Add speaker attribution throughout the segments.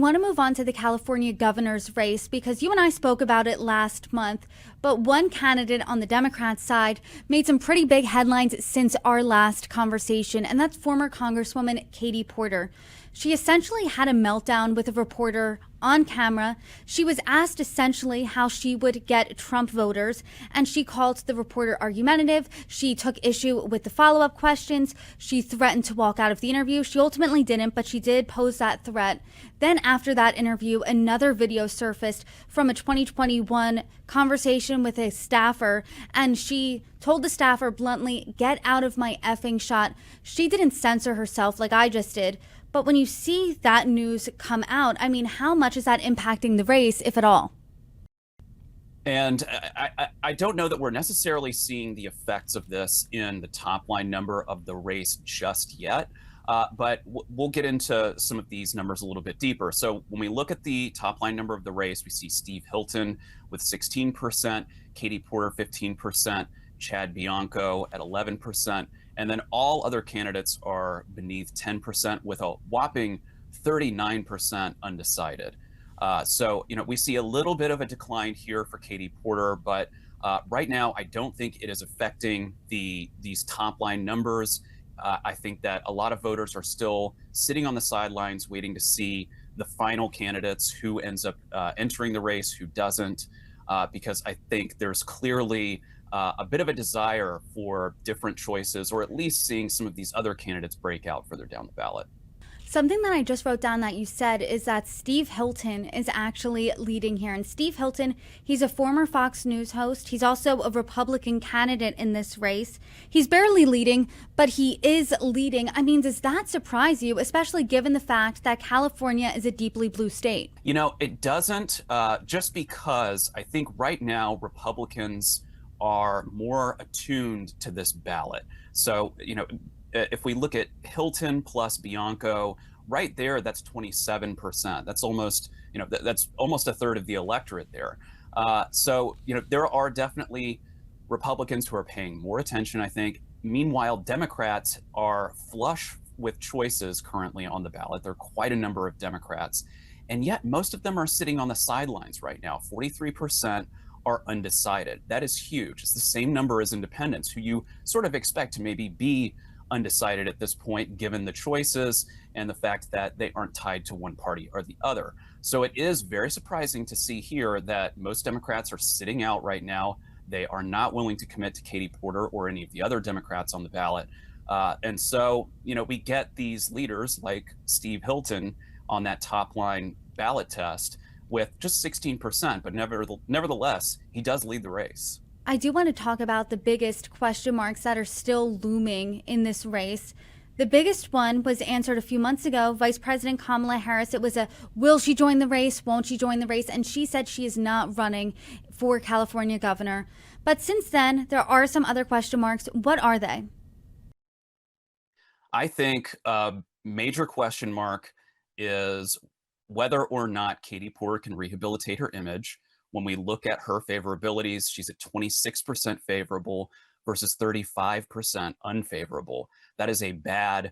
Speaker 1: want to move on to the California governor's race because you and I spoke about it last month, but one candidate on the Democrat side made some pretty big headlines since our last conversation, and that's former Congresswoman Katie Porter. She essentially had a meltdown with a reporter on camera. She was asked essentially how she would get Trump voters, and she called the reporter argumentative. She took issue with the follow-up questions. She threatened to walk out of the interview. She ultimately didn't, but she did pose that threat. Then after that interview, another video surfaced from a 2021 conversation with a staffer, and she told the staffer bluntly, "Get out of my effing shot." She didn't censor herself like I just did. But when you see that news come out, I mean, how much is that impacting the race, if at all?
Speaker 2: And I don't know that we're necessarily seeing the effects of this in the top line number of the race just yet. But we'll get into some of these numbers a little bit deeper. So when we look at the top line number of the race, we see Steve Hilton with 16%, Katie Porter 15%, Chad Bianco at 11%. And then all other candidates are beneath 10% with a whopping 39% undecided. So, we see a little bit of a decline here for Katie Porter, but right now, I don't think it is affecting these top line numbers. I think that a lot of voters are still sitting on the sidelines waiting to see the final candidates, who ends up entering the race, who doesn't, because I think there's clearly a bit of a desire for different choices, or at least seeing some of these other candidates break out further down the ballot.
Speaker 1: Something that I just wrote down that you said is that Steve Hilton is actually leading here. And Steve Hilton, he's a former Fox News host. He's also a Republican candidate in this race. He's barely leading, but he is leading. I mean, does that surprise you, especially given the fact that California is a deeply blue state?
Speaker 2: It doesn't, just because I think right now Republicans are more attuned to this ballot. So, if we look at Hilton plus Bianco, right there, that's 27%. That's almost, that's almost a third of the electorate there. So, there are definitely Republicans who are paying more attention, I think. Meanwhile, Democrats are flush with choices currently on the ballot. There are quite a number of Democrats, and yet most of them are sitting on the sidelines right now. 43% are undecided. That is huge. It's the same number as independents, who you sort of expect to maybe be undecided at this point, given the choices and the fact that they aren't tied to one party or the other. So it is very surprising to see here that most Democrats are sitting out right now. They are not willing to commit to Katie Porter or any of the other Democrats on the ballot. And so, we get these leaders like Steve Hilton on that top line ballot test with just 16%, but nevertheless, he does lead the race.
Speaker 1: I do want to talk about the biggest question marks that are still looming in this race. The biggest one was answered a few months ago. Vice President Kamala Harris, it was a, will she join the race? Won't she join the race? And she said she is not running for California governor. But since then, there are some other question marks. What are they?
Speaker 2: I think a major question mark is whether or not Katie Porter can rehabilitate her image. When we look at her favorabilities, she's at 26% favorable versus 35% unfavorable. That is a bad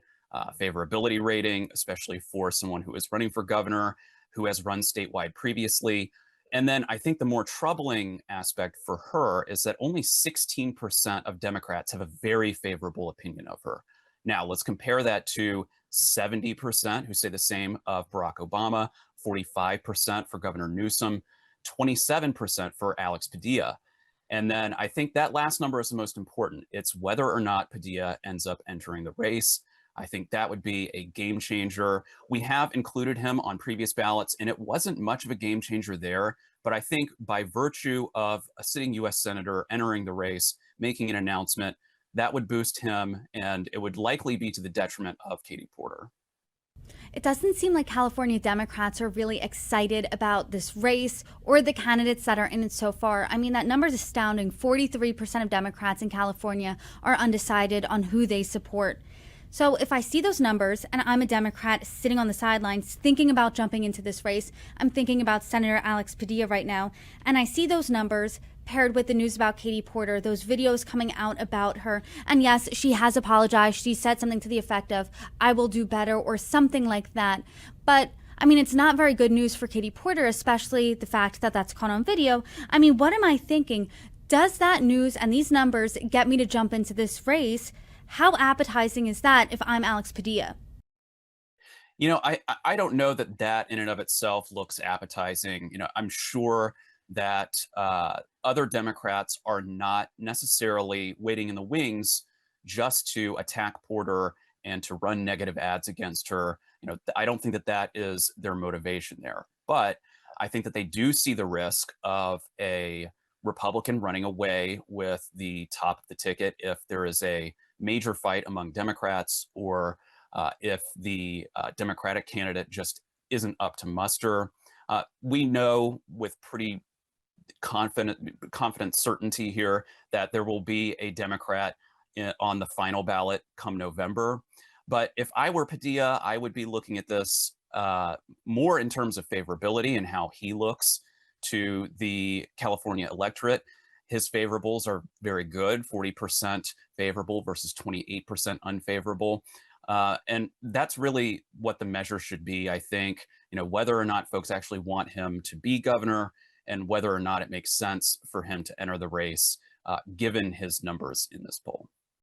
Speaker 2: favorability rating, especially for someone who is running for governor, who has run statewide previously. And then I think the more troubling aspect for her is that only 16% of Democrats have a very favorable opinion of her. Now, let's compare that to 70% who say the same of Barack Obama, 45% for Governor Newsom, 27% for Alex Padilla. And then I think that last number is the most important. It's whether or not Padilla ends up entering the race. I think that would be a game changer. We have included him on previous ballots, and it wasn't much of a game changer there. But I think by virtue of a sitting U.S. senator entering the race, making an announcement, that would boost him, and it would likely be to the detriment of Katie Porter.
Speaker 1: It doesn't seem like California Democrats are really excited about this race or the candidates that are in it so far. I mean, that number is astounding. 43% of Democrats in California are undecided on who they support. So if I see those numbers and I'm a Democrat sitting on the sidelines thinking about jumping into this race, I'm thinking about Senator Alex Padilla right now, and I see those numbers paired with the news about Katie Porter, those videos coming out about her. And yes, she has apologized. She said something to the effect of, I will do better or something like that. But I mean, it's not very good news for Katie Porter, especially the fact that that's caught on video. I mean, what am I thinking? Does that news and these numbers get me to jump into this race? How appetizing is that if I'm Alex Padilla?
Speaker 2: I don't know that that in and of itself looks appetizing. I'm sure that other Democrats are not necessarily waiting in the wings just to attack Porter and to run negative ads against her. I don't think that that is their motivation there. But I think that they do see the risk of a Republican running away with the top of the ticket if there is a major fight among Democrats, or if the Democratic candidate just isn't up to muster. We know with pretty confident certainty here that there will be a Democrat on the final ballot come November. But if I were Padilla, I would be looking at this more in terms of favorability and how he looks to the California electorate. His favorables are very good, 40% favorable versus 28% unfavorable. And that's really what the measure should be, I think, whether or not folks actually want him to be governor and whether or not it makes sense for him to enter the race, given his numbers in this poll.